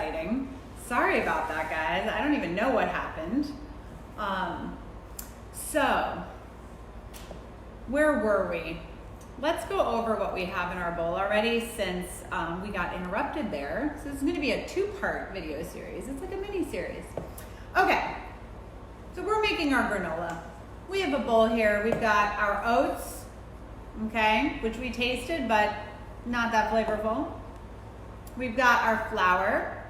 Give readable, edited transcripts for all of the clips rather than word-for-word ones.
exciting. Sorry about that, guys. I don't even know what happened. So, where were we? Let's go over what we have in our bowl already since we got interrupted there. So this is going to be a two-part video series. It's like a mini series. Okay, so we're making our granola. We have a bowl here. We've got our oats, okay, which we tasted, but not that flavorful. We've got our flour,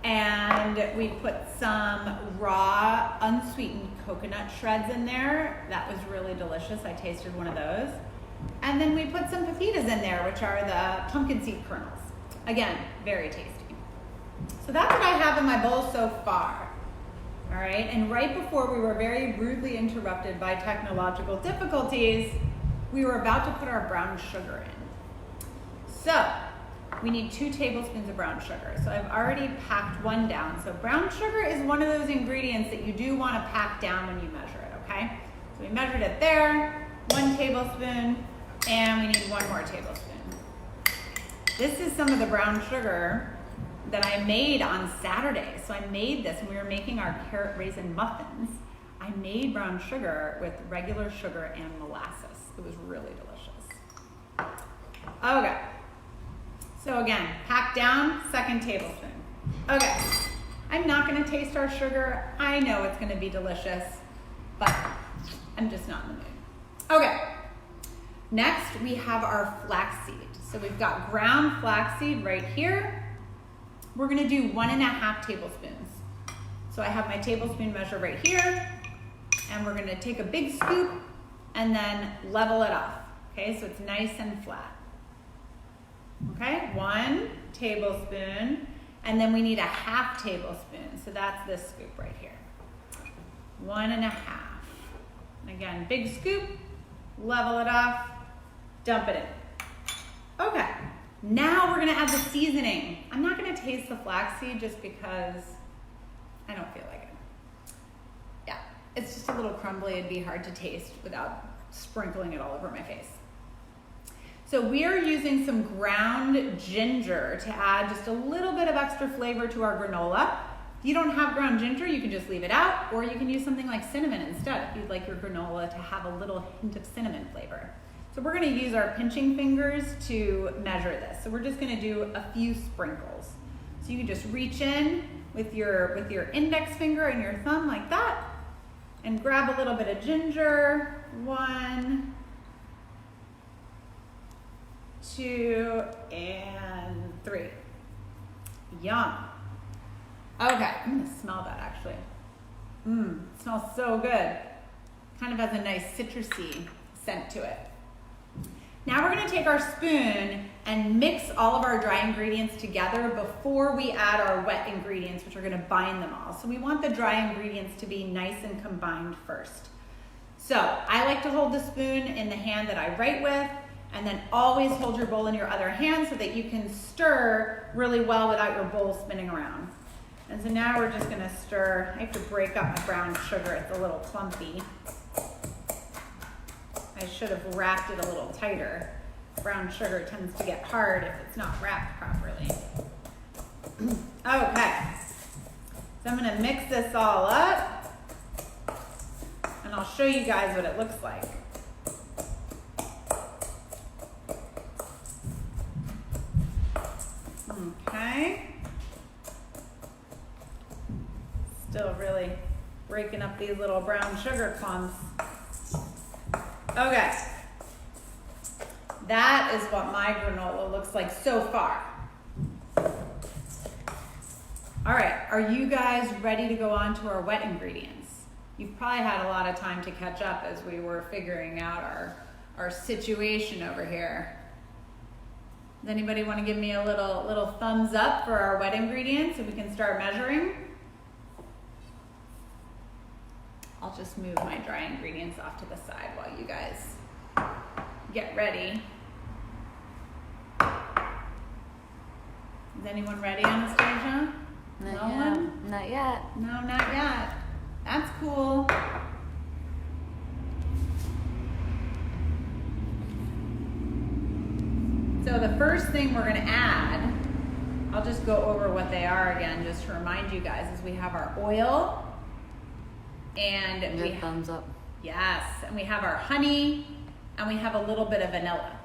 and we put some raw, unsweetened coconut shreds in there. That was really delicious. I tasted one of those. And then we put some pepitas in there, which are the pumpkin seed kernels. Again, very tasty. So that's what I have in my bowl so far. All right, and right before we were very rudely interrupted by technological difficulties, we were about to put our brown sugar in. So we need 2 tablespoons of brown sugar. So I've already packed one down. So brown sugar is one of those ingredients that you do want to pack down when you measure it, okay? So we measured it there, 1 tablespoon, and we need 1 more tablespoon. This is some of the brown sugar that I made on Saturday. So I made this when we were making our carrot raisin muffins. I made brown sugar with regular sugar and molasses. It was really delicious. Okay. So again, pack down, 2nd tablespoon. Okay, I'm not gonna taste our sugar. I know it's gonna be delicious, but I'm just not in the mood. Okay, next we have our flaxseed. So we've got ground flaxseed right here. We're gonna do 1.5 tablespoons. So I have my tablespoon measure right here, and we're gonna take a big scoop and then level it off. Okay, so it's nice and flat. Okay, 1 tablespoon, and then we need 1/2 tablespoon. So that's this scoop right here. 1.5. Again, big scoop, level it off, dump it in. Okay, now we're gonna add the seasoning. I'm not gonna taste the flaxseed just because I don't feel like it. Yeah, it's just a little crumbly. It'd be hard to taste without sprinkling it all over my face. So we are using some ground ginger to add just a little bit of extra flavor to our granola. If you don't have ground ginger, you can just leave it out, or you can use something like cinnamon instead if you'd like your granola to have a little hint of cinnamon flavor. So we're gonna use our pinching fingers to measure this. So we're just gonna do a few sprinkles. So you can just reach in with your index finger and your thumb like that, and grab a little bit of ginger. 1, 2, and 3. Yum. Okay, I'm gonna smell that actually. It smells so good. Kind of has a nice citrusy scent to it. Now we're gonna take our spoon and mix all of our dry ingredients together before we add our wet ingredients, which are gonna bind them all. So we want the dry ingredients to be nice and combined first. So I like to hold the spoon in the hand that I write with, and then always hold your bowl in your other hand so that you can stir really well without your bowl spinning around. And so now we're just gonna stir. I have to break up my brown sugar, it's a little clumpy. I should have wrapped it a little tighter. Brown sugar tends to get hard if it's not wrapped properly. Okay, so I'm gonna mix this all up, and I'll show you guys what it looks like. Okay. Still really breaking up these little brown sugar clumps. Okay. That is what my granola looks like so far. All right, are you guys ready to go on to our wet ingredients? You've probably had a lot of time to catch up as we were figuring out our situation over here. Does anybody want to give me a little thumbs up for our wet ingredients so we can start measuring? I'll just move my dry ingredients off to the side while you guys get ready. Is anyone ready, Anastasia? Not No yet. one? Not yet. No, not yet. That's cool. So the first thing we're gonna add I'll just go over what they are again, just to remind you guys, is we have our oil, and we thumbs up. Yes, and we have our honey, and we have a little bit of vanilla.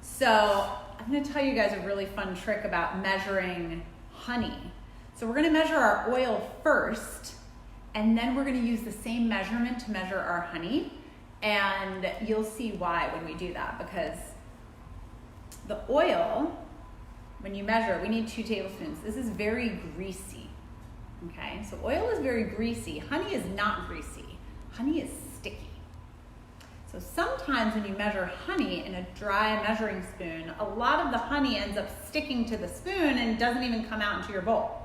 So I'm gonna tell you guys a really fun trick about measuring honey. So we're gonna measure our oil first, and then we're gonna use the same measurement to measure our honey. And you'll see why when we do that, because the oil, when you measure, we need 2 tablespoons. This is very greasy, okay? So oil is very greasy. Honey is not greasy. Honey is sticky. So sometimes when you measure honey in a dry measuring spoon, a lot of the honey ends up sticking to the spoon and doesn't even come out into your bowl.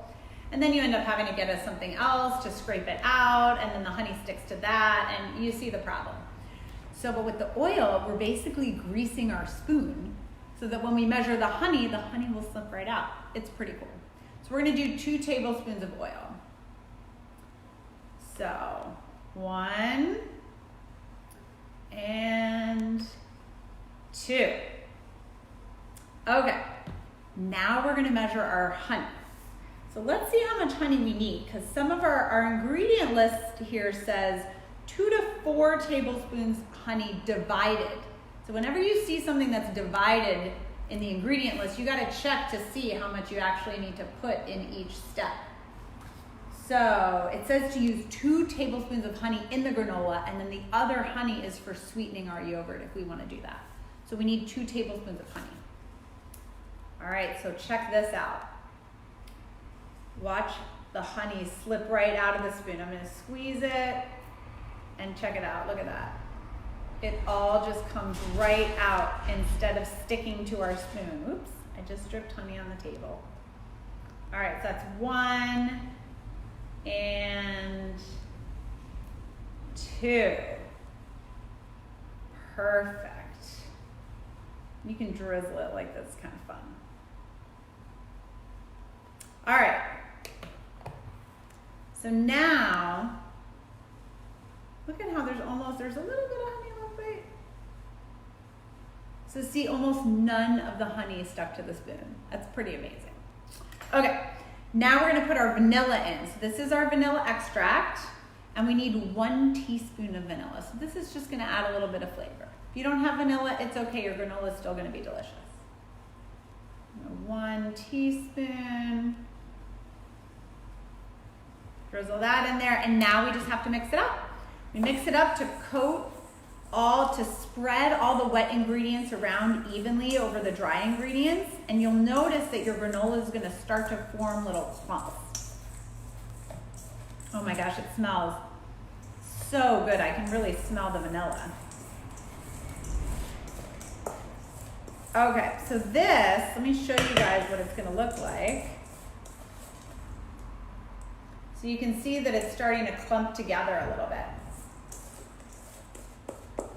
And then you end up having to get us something else to scrape it out, and then the honey sticks to that, and you see the problem. So, but with the oil, we're basically greasing our spoon so that when we measure the honey will slip right out. It's pretty cool. So we're gonna do 2 tablespoons of oil. So 1 and 2. Okay, now we're gonna measure our honey. So let's see how much honey we need, because some of our ingredient list here says 2 to 4 tablespoons honey divided. So whenever you see something that's divided in the ingredient list, you gotta check to see how much you actually need to put in each step. So it says to use 2 tablespoons of honey in the granola, and then the other honey is for sweetening our yogurt if we wanna do that. So we need 2 tablespoons of honey. All right, so check this out. Watch the honey slip right out of the spoon. I'm gonna squeeze it, and check it out, look at that. It all just comes right out instead of sticking to our spoon. Oops, I just dripped honey on the table. All right, so that's 1 and 2. Perfect. You can drizzle it like this, kind of fun. All right. So now, look at how there's a little bit of honey left, right? So see, almost none of the honey is stuck to the spoon. That's pretty amazing. Okay, now we're gonna put our vanilla in. So this is our vanilla extract, and we need 1 teaspoon of vanilla. So this is just gonna add a little bit of flavor. If you don't have vanilla, it's okay, your granola is still gonna be delicious. 1 teaspoon. Drizzle that in there, and now we just have to mix it up. We mix it up to to spread all the wet ingredients around evenly over the dry ingredients, and you'll notice that your granola is gonna start to form little clumps. Oh my gosh, it smells so good. I can really smell the vanilla. Okay, so this, let me show you guys what it's gonna look like. So you can see that it's starting to clump together a little bit.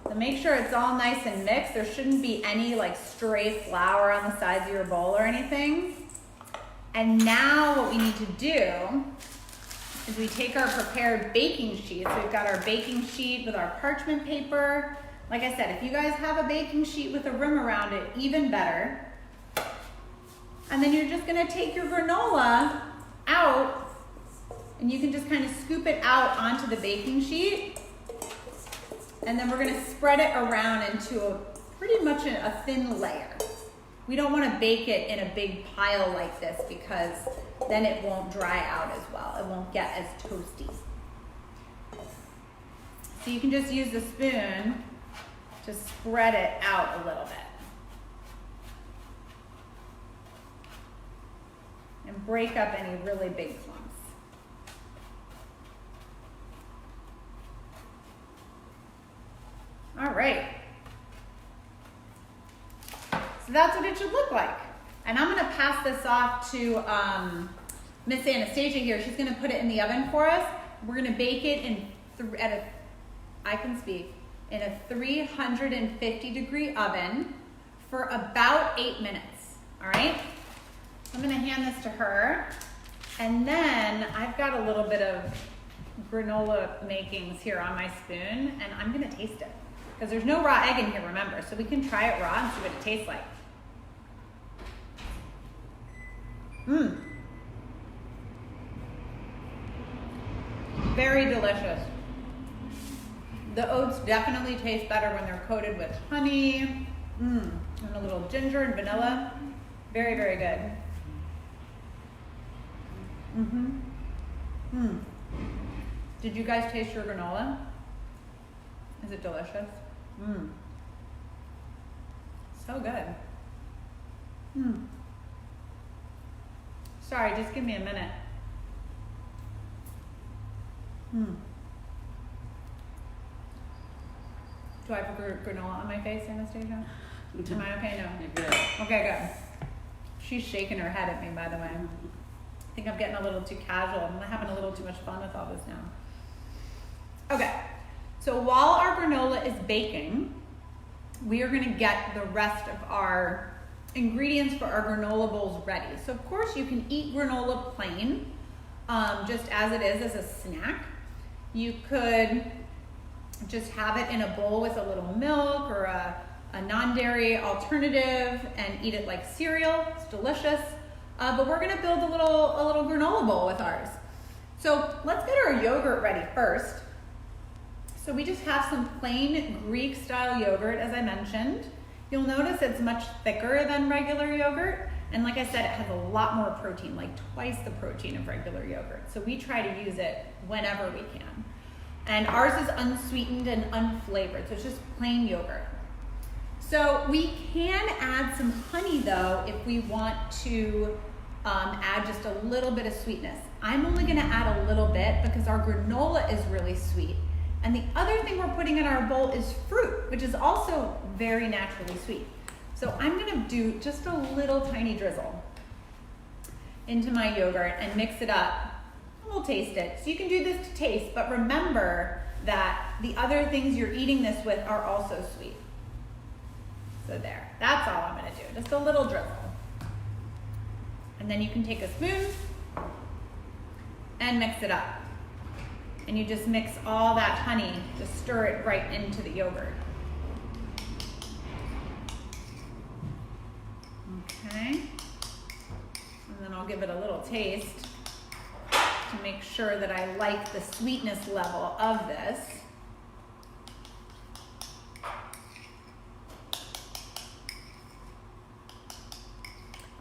So make sure it's all nice and mixed. There shouldn't be any like stray flour on the sides of your bowl or anything. And now what we need to do is we take our prepared baking sheets. We've got our baking sheet with our parchment paper. Like I said, if you guys have a baking sheet with a rim around it, even better. And then you're just gonna take your granola out, and you can just kind of scoop it out onto the baking sheet. And then we're gonna spread it around into pretty much a thin layer. We don't wanna bake it in a big pile like this, because then it won't dry out as well. It won't get as toasty. So you can just use the spoon to spread it out a little bit. And break up any really big clumps. All right. So that's what it should look like. And I'm gonna pass this off to Miss Anastasia here. She's gonna put it in the oven for us. We're gonna bake it in in a 350-degree oven for about 8 minutes, all right? I'm gonna hand this to her, and then I've got a little bit of granola makings here on my spoon, and I'm gonna taste it, because there's no raw egg in here, remember, so we can try it raw and see what it tastes like. Mmm. Very delicious. The oats definitely taste better when they're coated with honey. And a little ginger and vanilla. Very, very good. Did you guys taste your granola? Is it delicious? So good. Sorry, just give me a minute. Do I have granola on my face, Anastasia? Am I okay? No. You're good. Okay, good. She's shaking her head at me, by the way. I think I'm getting a little too casual. I'm having a little too much fun with all this now. Okay, so while our granola is baking, we are gonna get the rest of our ingredients for our granola bowls ready. So of course you can eat granola plain, just as it is as a snack. You could just have it in a bowl with a little milk or a non-dairy alternative and eat it like cereal. It's delicious. But we're gonna build a little granola bowl with ours. So let's get our yogurt ready first. So we just have some plain Greek style yogurt, as I mentioned. You'll notice it's much thicker than regular yogurt. And like I said, it has a lot more protein, like twice the protein of regular yogurt. So we try to use it whenever we can. And ours is unsweetened and unflavored, so it's just plain yogurt. So we can add some honey though if we want to add just a little bit of sweetness. I'm only gonna add a little bit because our granola is really sweet. And the other thing we're putting in our bowl is fruit, which is also very naturally sweet. So I'm gonna do just a little tiny drizzle into my yogurt and mix it up. We'll taste it. So you can do this to taste, but remember that the other things you're eating this with are also sweet. So there, that's all I'm gonna do, just a little drizzle. And then you can take a spoon and mix it up. And you just mix all that honey, just stir it right into the yogurt. Okay. And then I'll give it a little taste to make sure that I like the sweetness level of this.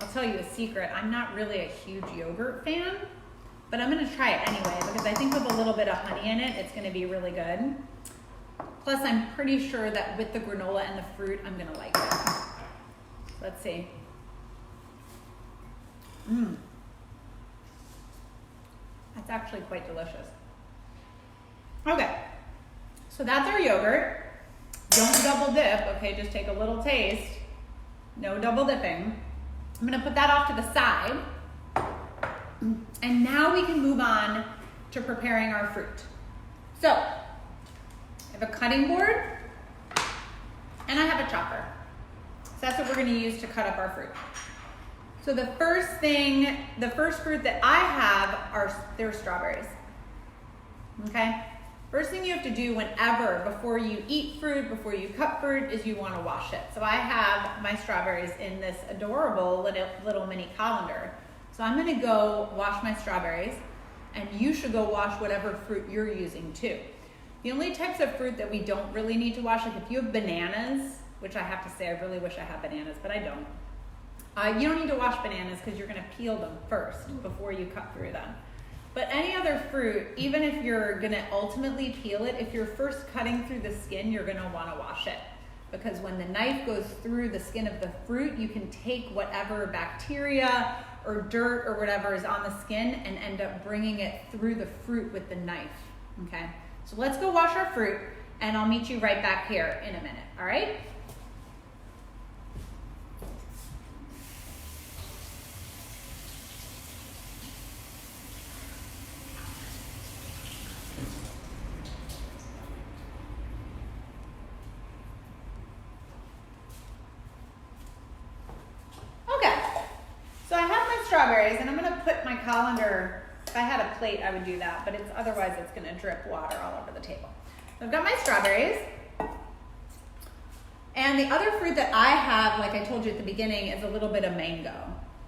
I'll tell you a secret, I'm not really a huge yogurt fan, but I'm gonna try it anyway because I think with a little bit of honey in it, it's gonna be really good. Plus, I'm pretty sure that with the granola and the fruit, I'm gonna like it. Let's see. That's actually quite delicious. Okay, so that's our yogurt. Don't double dip, okay? Just take a little taste. No double dipping. I'm gonna put that off to the side. And now we can move on to preparing our fruit. So, I have a cutting board and I have a chopper. So that's what we're gonna use to cut up our fruit. So the first fruit that I have they're strawberries, okay? First thing you have to do before you eat fruit, before you cut fruit, is you wanna wash it. So I have my strawberries in this adorable little mini colander. So I'm gonna go wash my strawberries, and you should go wash whatever fruit you're using too. The only types of fruit that we don't really need to wash, like if you have bananas, which I have to say I really wish I had bananas, but I don't. You don't need to wash bananas because you're gonna peel them first before you cut through them. But any other fruit, even if you're gonna ultimately peel it, if you're first cutting through the skin, you're gonna wanna wash it. Because when the knife goes through the skin of the fruit, you can take whatever bacteria or dirt or whatever is on the skin and end up bringing it through the fruit with the knife, okay? So let's go wash our fruit and I'll meet you right back here in a minute, all right? Strawberries, and I'm gonna put my colander, if I had a plate I would do that, but otherwise it's gonna drip water all over the table. So I've got my strawberries, and the other fruit that I have, like I told you at the beginning, is a little bit of mango.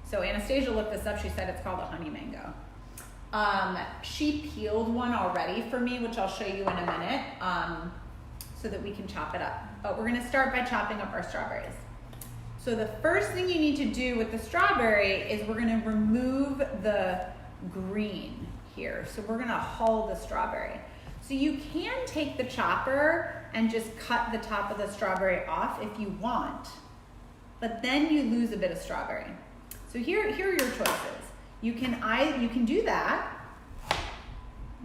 So Anastasia looked this up. She said it's called a honey mango. She peeled one already for me, which I'll show you in a minute, so that we can chop it up. But we're gonna start by chopping up our strawberries. So the first thing you need to do with the strawberry is we're gonna remove the green here. So we're gonna hull the strawberry. So you can take the chopper and just cut the top of the strawberry off if you want, but then you lose a bit of strawberry. So here are your choices. You can do that,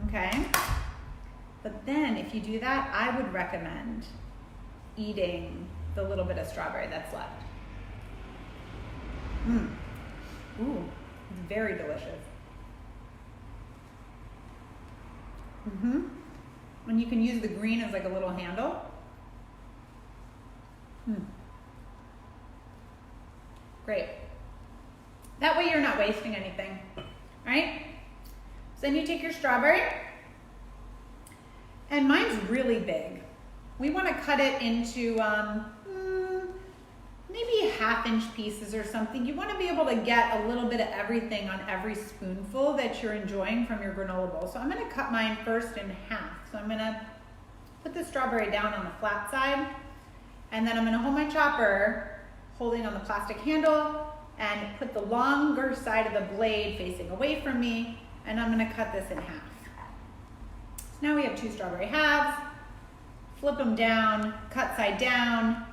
okay? But then if you do that, I would recommend eating the little bit of strawberry that's left. Ooh, it's very delicious. And you can use the green as like a little handle. Great. That way you're not wasting anything, right? So then you take your strawberry, and mine's really big. We want to cut it into maybe 1/2-inch pieces or something. You want to be able to get a little bit of everything on every spoonful that you're enjoying from your granola bowl. So I'm going to cut mine first in half. So I'm going to put the strawberry down on the flat side, and then I'm going to hold my chopper holding on the plastic handle and put the longer side of the blade facing away from me, and I'm going to cut this in half. So now we have 2 strawberry halves. Flip them down, cut side down,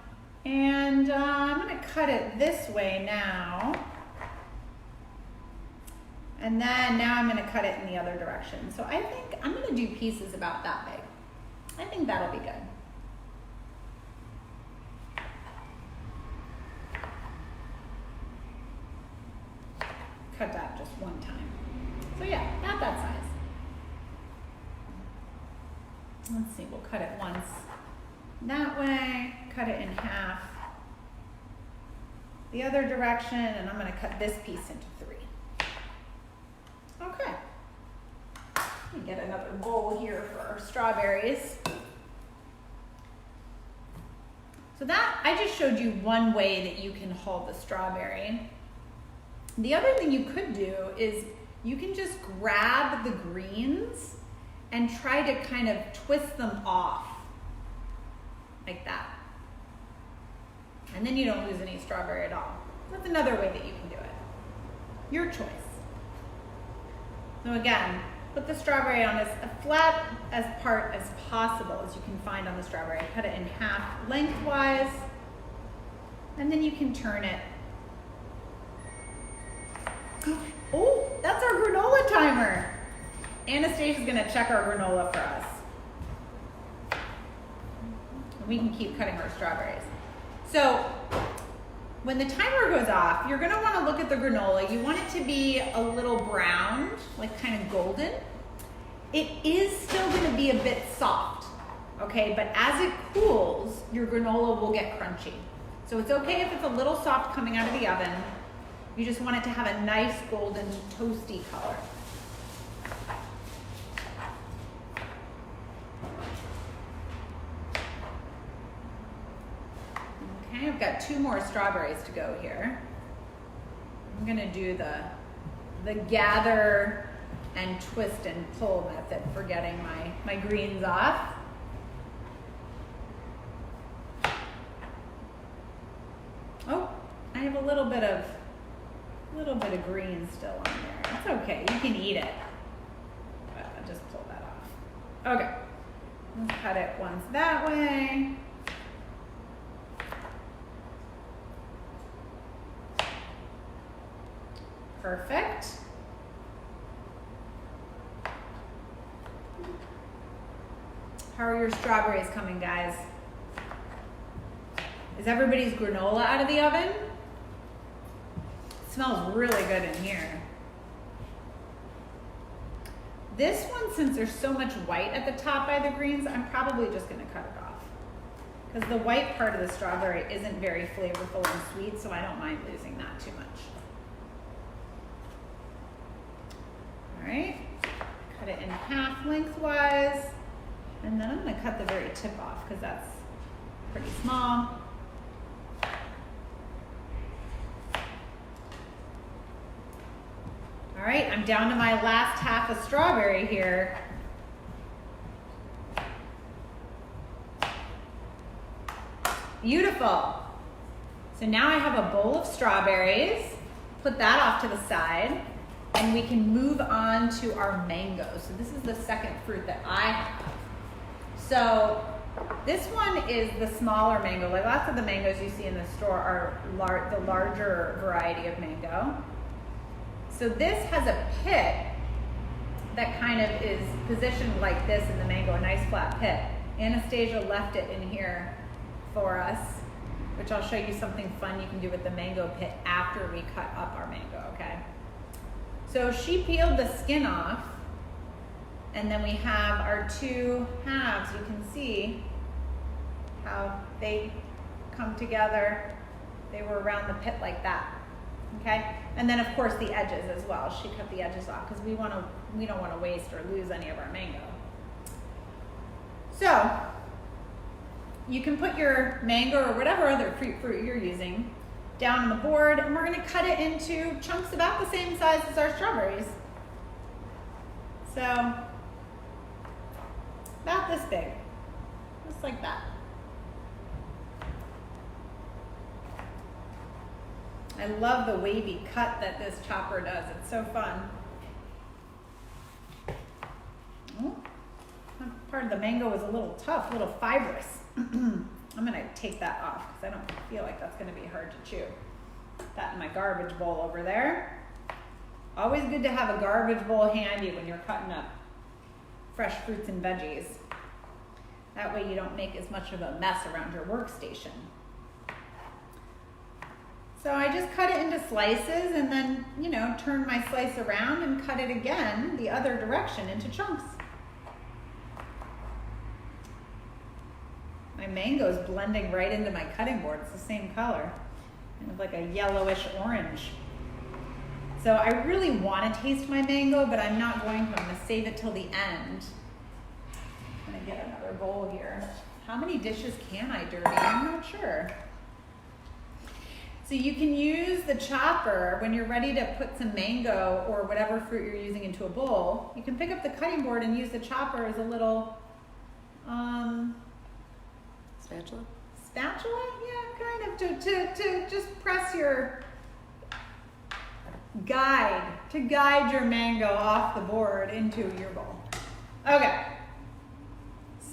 and I'm going to cut it this way now. And then now I'm going to cut it in the other direction. So I think I'm going to do pieces about that big. I think that'll be good. Cut that just one time. So yeah, not that size. Let's see, we'll cut it once that way, cut it in half the other direction, and I'm going to cut this piece into 3. Okay. Let me get another bowl here for our strawberries. So that, I just showed you one way that you can hull the strawberry. The other thing you could do is you can just grab the greens and try to kind of twist them off like that. And then you don't lose any strawberry at all. That's another way that you can do it. Your choice. So again, put the strawberry on as flat as part as possible as you can find on the strawberry. Cut it in half lengthwise, and then you can turn it. Oh, that's our granola timer. Anastasia's gonna check our granola for us. And we can keep cutting our strawberries. So when the timer goes off, you're gonna wanna look at the granola. You want it to be a little browned, like kind of golden. It is still gonna be a bit soft, okay? But as it cools, your granola will get crunchy. So it's okay if it's a little soft coming out of the oven. You just want it to have a nice golden toasty color. Okay, I've got 2 more strawberries to go here. I'm gonna do the gather and twist and pull method for getting my greens off. Oh, I have a little bit of green still on there. It's okay, you can eat it. But I'll just pull that off. Okay, let's cut it once that way. Perfect. How are your strawberries coming, guys? Is everybody's granola out of the oven? It smells really good in here. This one, since there's so much white at the top by the greens, I'm probably just gonna cut it off. Because the white part of the strawberry isn't very flavorful and sweet, so I don't mind losing that too much. All right, cut it in half lengthwise, and then I'm gonna cut the very tip off because that's pretty small. right, I'm down to my last half of strawberry here. Beautiful. So now I have a bowl of strawberries. Put that off to the side, and we can move on to our mango. So this is the second fruit that I have. So this one is the smaller mango. Like lots of the mangoes you see in the store are the larger variety of mango. So this has a pit that kind of is positioned like this in the mango, a nice flat pit. Anastasia left it in here for us, which I'll show you something fun you can do with the mango pit after we cut up our mango, okay? So she peeled the skin off, and then we have our two halves. You can see how they come together. They were around the pit like that, okay? And then of course the edges as well. She cut the edges off because we don't want to waste or lose any of our mango. So you can put your mango or whatever other fruit you're using down on the board, and we're going to cut it into chunks about the same size as our strawberries. So about this big, just like that. I love the wavy cut that this chopper does. It's so fun. Oh, that part of the mango is a little tough, a little fibrous. I'm gonna take that off because I don't feel like that's gonna be hard to chew. Put that in my garbage bowl over there. Always good to have a garbage bowl handy when you're cutting up fresh fruits and veggies. That way you don't make as much of a mess around your workstation. So I just cut it into slices and then, you know, turn my slice around and cut it again the other direction into chunks. My mango is blending right into my cutting board. It's the same color, kind of like a yellowish orange. So I really want to taste my mango, but I'm not going to. I'm going to save it till the end. I'm going to get another bowl here. How many dishes can I dirty? I'm not sure. So you can use the chopper when you're ready to put some mango or whatever fruit you're using into a bowl. You can pick up the cutting board and use the chopper as a little spatula? Spatula? Yeah, kind of, to just press your guide your mango off the board into your bowl. Okay,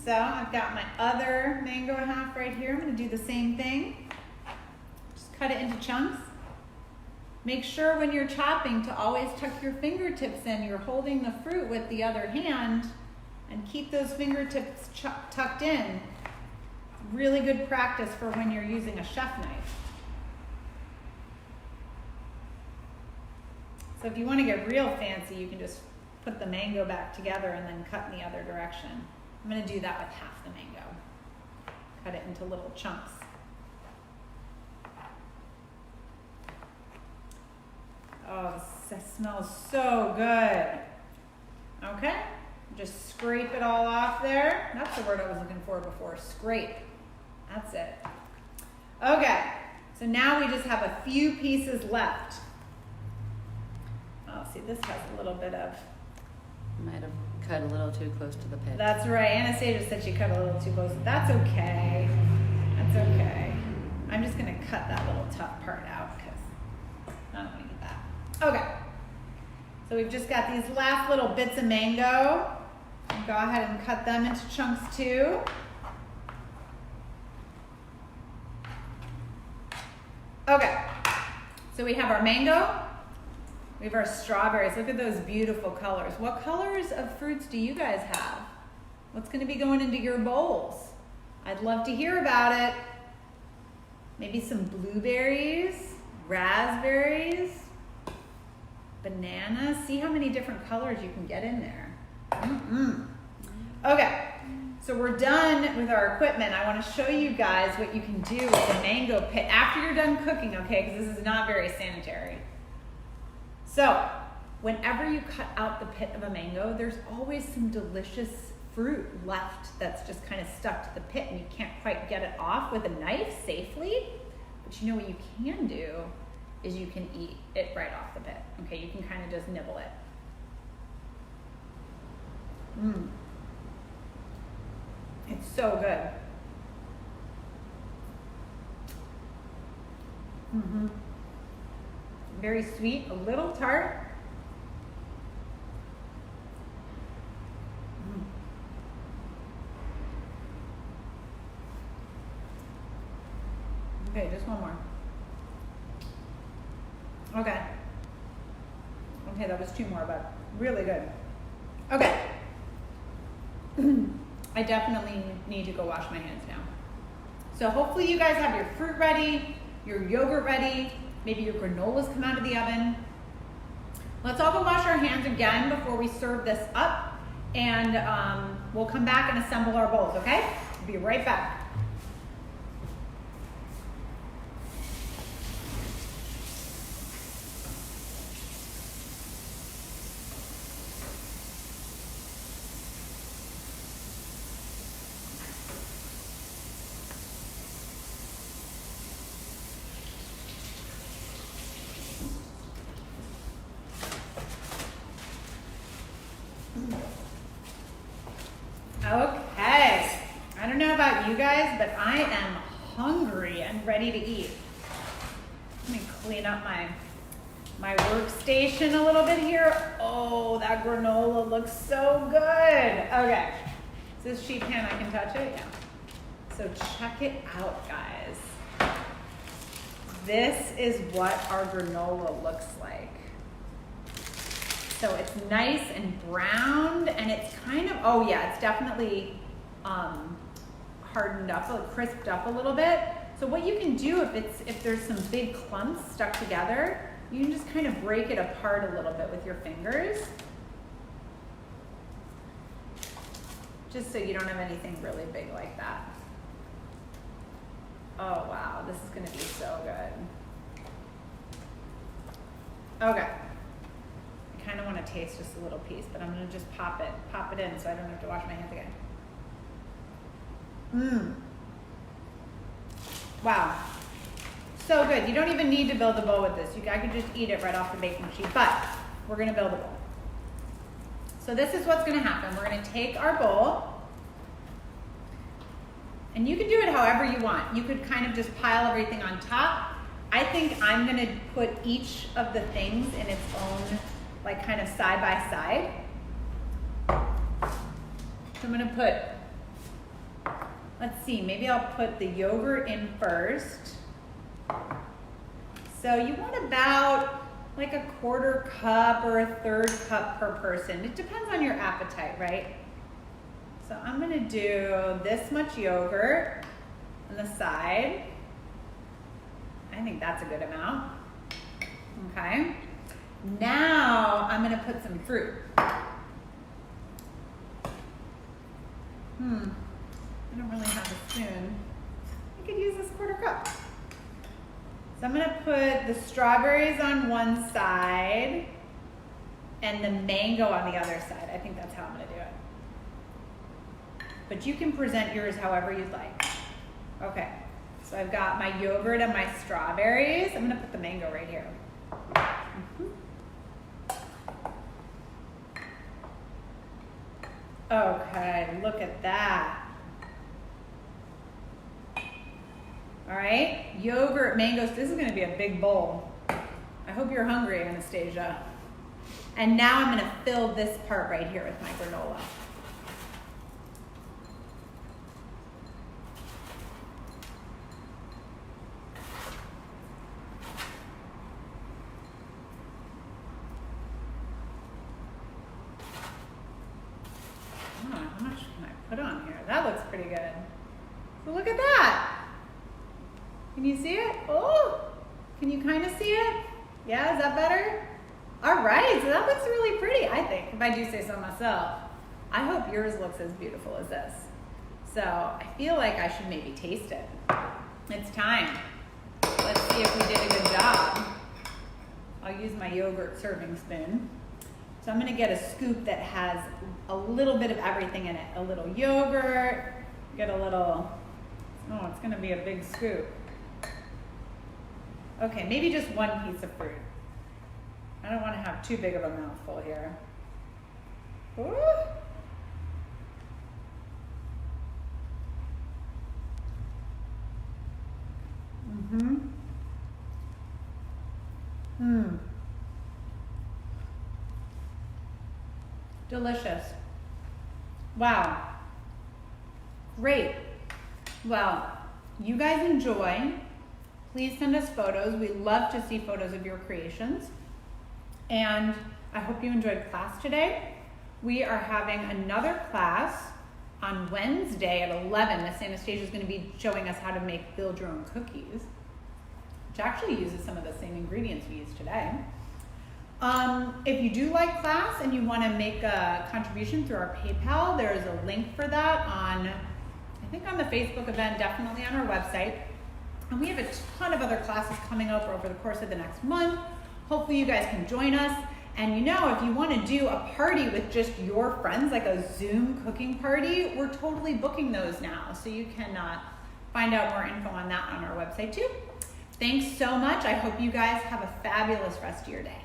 so I've got my other mango half right here. I'm gonna do the same thing. Just cut it into chunks. Make sure when you're chopping to always tuck your fingertips in. You're holding the fruit with the other hand and keep those fingertips tucked in. Really good practice for when you're using a chef knife. So if you want to get real fancy, you can just put the mango back together and then cut in the other direction. I'm going to do that with half the mango. Cut it into little chunks. Oh, this smells so good. Okay, just scrape it all off there. That's the word I was looking for before, scrape. That's it. Okay, so now we just have a few pieces left. Oh, see, this has a little bit of... Might have cut a little too close to the pit. That's right. Anastasia said she cut a little too close. That's okay. That's okay. I'm just going to cut that little tough part out because I don't want to get that. Okay. So we've just got these last little bits of mango. Go ahead and cut them into chunks too. Okay. So we have our mango. We have our strawberries. Look at those beautiful colors. What colors of fruits do you guys have? What's going to be going into your bowls? I'd love to hear about it. Maybe some blueberries, raspberries, bananas. See how many different colors you can get in there. Okay, so we're done with our equipment. I want to show you guys what you can do with the mango pit after you're done cooking, okay? Because this is not very sanitary. So, whenever you cut out the pit of a mango, there's always some delicious fruit left that's just kind of stuck to the pit and you can't quite get it off with a knife safely. But you know what you can do is you can eat it right off the pit. Okay, you can kind of just nibble it. It's so good. Very sweet, a little tart. Okay, just one more. Okay. Okay, that was two more, but really good. Okay. I definitely need to go wash my hands now. So hopefully you guys have your fruit ready, your yogurt ready, maybe your granolas come out of the oven. Let's all go wash our hands again before we serve this up, and we'll come back and assemble our bowls, okay? We'll be right back. Okay, I don't know about you guys, but I am hungry and ready to eat. Let me clean up my workstation a little bit here. Oh, that granola looks so good. Okay, is this sheet pan, I can touch it? Yeah. So check it out, guys. This is what our granola looks like. So it's nice and browned, and it's kind of, oh yeah, it's definitely hardened up, crisped up a little bit. So what you can do if there's some big clumps stuck together, you can just kind of break it apart a little bit with your fingers. Just so you don't have anything really big like that. Oh wow, this is gonna be so good. Okay. I kind of want to taste just a little piece, but I'm going to just pop it in so I don't have to wash my hands again. Wow. So good. You don't even need to build a bowl with this. I could just eat it right off the baking sheet, but we're going to build a bowl. So this is what's going to happen. We're going to take our bowl, and you can do it however you want. You could kind of just pile everything on top. I think I'm going to put each of the things in its own, like kind of side by side. So I'm gonna put, let's see, maybe I'll put the yogurt in first. So you want about like a 1/4 cup or a 1/3 cup per person. It depends on your appetite, right? So I'm gonna do this much yogurt on the side. I think that's a good amount. Okay. Now I'm gonna put some fruit. I don't really have a spoon. I could use this 1/4 cup. So I'm gonna put the strawberries on one side and the mango on the other side. I think that's how I'm gonna do it. But you can present yours however you'd like. Okay, so I've got my yogurt and my strawberries. I'm gonna put the mango right here. Okay, look at that. All right, yogurt, mangoes. This is gonna be a big bowl. I hope you're hungry, Anastasia. And now I'm gonna fill this part right here with my granola. How much can I put on here? That looks pretty good. So look at that. Can you see it? Oh, can you kind of see it? Yeah, is that better? All right, so that looks really pretty, I think, if I do say so myself. I hope yours looks as beautiful as this. So I feel like I should maybe taste it. It's time. Let's see if we did a good job. I'll use my yogurt serving spoon. So I'm gonna get a scoop that has a little bit of everything in it. A little yogurt, get a little, oh, it's gonna be a big scoop. Okay, maybe just one piece of fruit. I don't want to have too big of a mouthful here. Ooh. Delicious. Wow. Great. Well, you guys enjoy. Please send us photos. We love to see photos of your creations. And I hope you enjoyed class today. We are having another class on Wednesday at 11. Miss Anastasia is going to be showing us how to build your own cookies, which actually uses some of the same ingredients we used today. If you do like class and you want to make a contribution through our PayPal, there is a link for that on the Facebook event, definitely on our website. And we have a ton of other classes coming up over the course of the next month. Hopefully you guys can join us. And if you want to do a party with just your friends, like a Zoom cooking party, we're totally booking those now. So you can find out more info on that on our website too. Thanks so much. I hope you guys have a fabulous rest of your day.